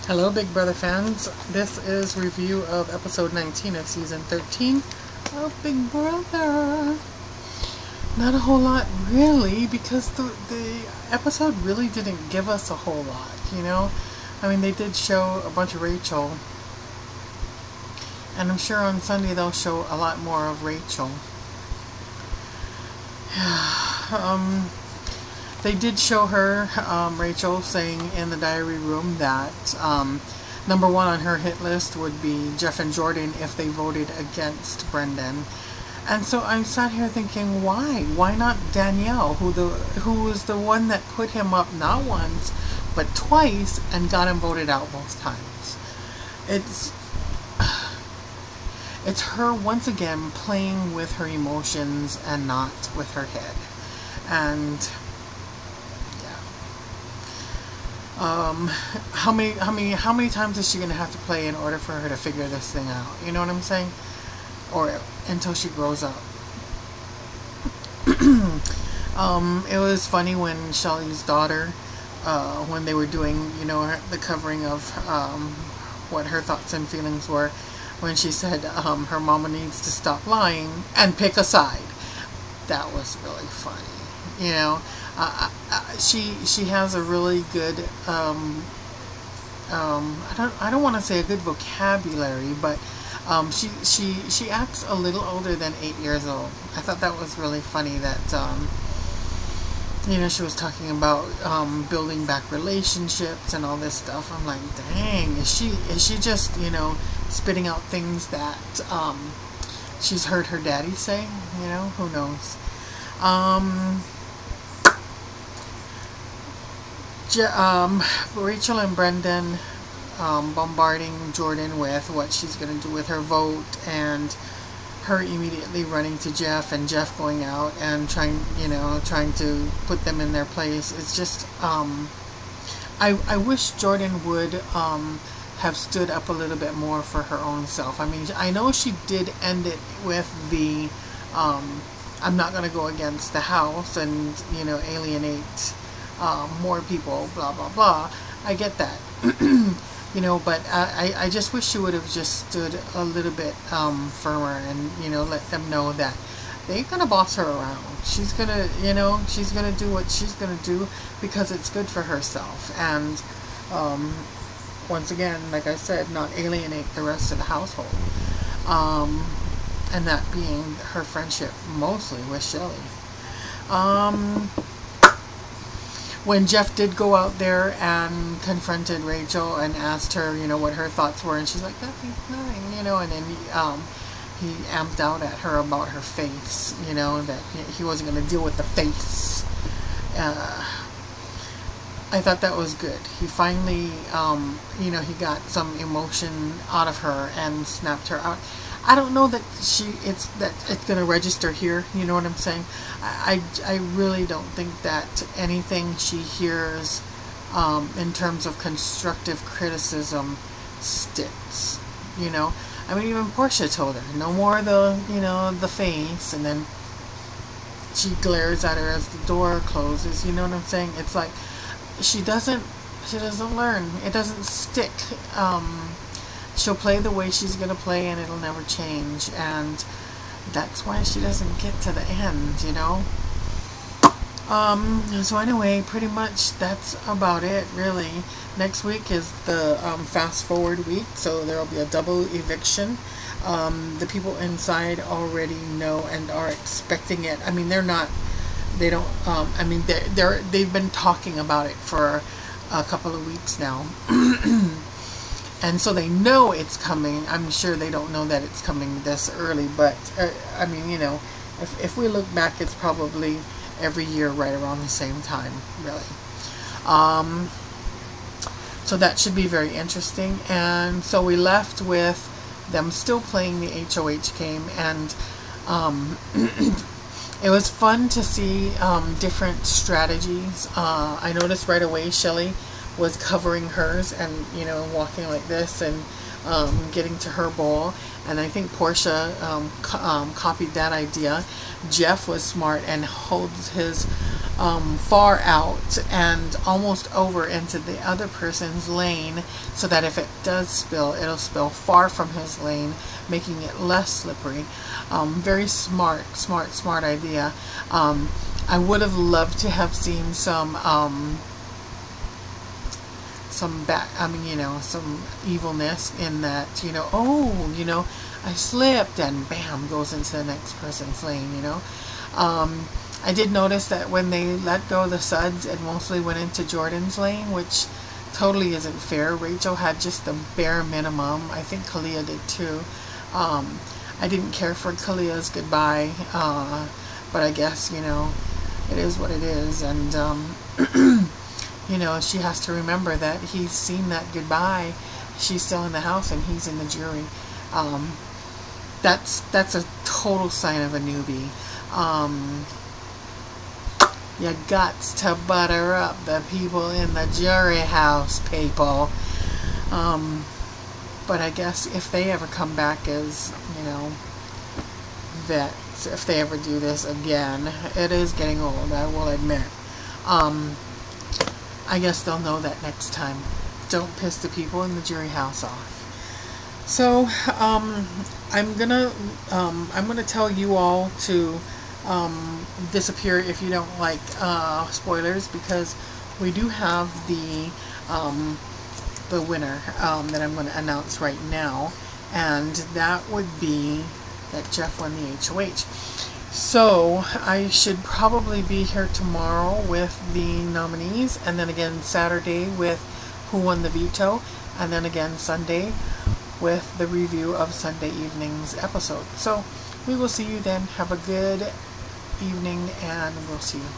Hello, Big Brother fans. This is review of episode 19 of season 13 of Big Brother. Not a whole lot, really, because the episode really didn't give us a whole lot, you know? I mean, they did show a bunch of Rachel, and I'm sure on Sunday they'll show a lot more of Rachel. They did show her, Rachel, saying in the diary room that number one on her hit list would be Jeff and Jordan if they voted against Brendan. And so I sat here thinking, why? Why not Danielle, who was the one that put him up not once, but twice and got him voted out both times? It's her once again playing with her emotions and not with her head. And how many times is she gonna have to play in order for her to figure this thing out? You know what I'm saying? Or until she grows up. It was funny when Shelly's daughter, when they were doing, the covering of what her thoughts and feelings were, when she said her mama needs to stop lying and pick a side. That was really funny. She has a really good I don't want to say a good vocabulary, but she acts a little older than 8 years old. I thought that was really funny that she was talking about building back relationships and all this stuff. I'm like, dang, is she just spitting out things that she's heard her daddy say? Who knows? Rachel and Brendan bombarding Jordan with what she's going to do with her vote, and her immediately running to Jeff, and Jeff going out and trying to put them in their place. It's just I wish Jordan would have stood up a little bit more for her own self. I mean, I know she did end it with the I'm not going to go against the house and alienate more people, blah blah blah. I get that. But I just wish she would have just stood a little bit firmer and let them know that they're gonna boss her around. She's gonna do what she's gonna do because it's good for herself, and once again, like I said, not alienate the rest of the household, and that being her friendship mostly with Shelly. When Jeff did go out there and confronted Rachel and asked her, what her thoughts were, and she's like, nothing, and then he amped out at her about her face, that he wasn't going to deal with the face. I thought that was good. He finally, he got some emotion out of her and snapped her out. I don't know that it's going to register here. You know what I'm saying? I really don't think that anything she hears in terms of constructive criticism sticks. I mean, even Portia told her no more the face, and then she glares at her as the door closes. You know what I'm saying? It's like she doesn't learn. It doesn't stick. She'll play the way she's going to play, and it'll never change, and that's why she doesn't get to the end, So anyway, pretty much that's about it, really. Next week is the fast forward week, so there'll be a double eviction. The people inside already know and are expecting it. I mean, they've been talking about it for a couple of weeks now. And so they know it's coming. I'm sure they don't know that it's coming this early, but I mean, if we look back, it's probably every year right around the same time, really. So that should be very interesting. And so we left with them still playing the HOH game, and it was fun to see different strategies. I noticed right away Shelly was covering hers and walking like this, and getting to her bowl. And I think Portia copied that idea. Jeff was smart and holds his far out and almost over into the other person's lane, so that if it does spill, it'll spill far from his lane, making it less slippery. Very smart idea. I would have loved to have seen some some evilness in that, oh, I slipped, and bam, goes into the next person's lane, I did notice that when they let go of the suds, it mostly went into Jordan's lane, which totally isn't fair. Rachel had just the bare minimum. I think Kalia did too. I didn't care for Kalia's goodbye, but I guess, it is what it is, and she has to remember that he's seen that goodbye. She's still in the house and he's in the jury. That's a total sign of a newbie. You got to butter up the people in the jury house, people. But I guess if they ever come back as, vets, if they ever do this again, it is getting old, I will admit. I guess they'll know that next time. Don't piss the people in the jury house off. So, I'm gonna tell you all to disappear if you don't like spoilers, because we do have the winner that I'm going to announce right now, and that would be that Jeff won the HOH. So I should probably be here tomorrow with the nominees, and then again Saturday with who won the veto, and then again Sunday with the review of Sunday evening's episode. So we will see you then. Have a good evening, and we'll see you.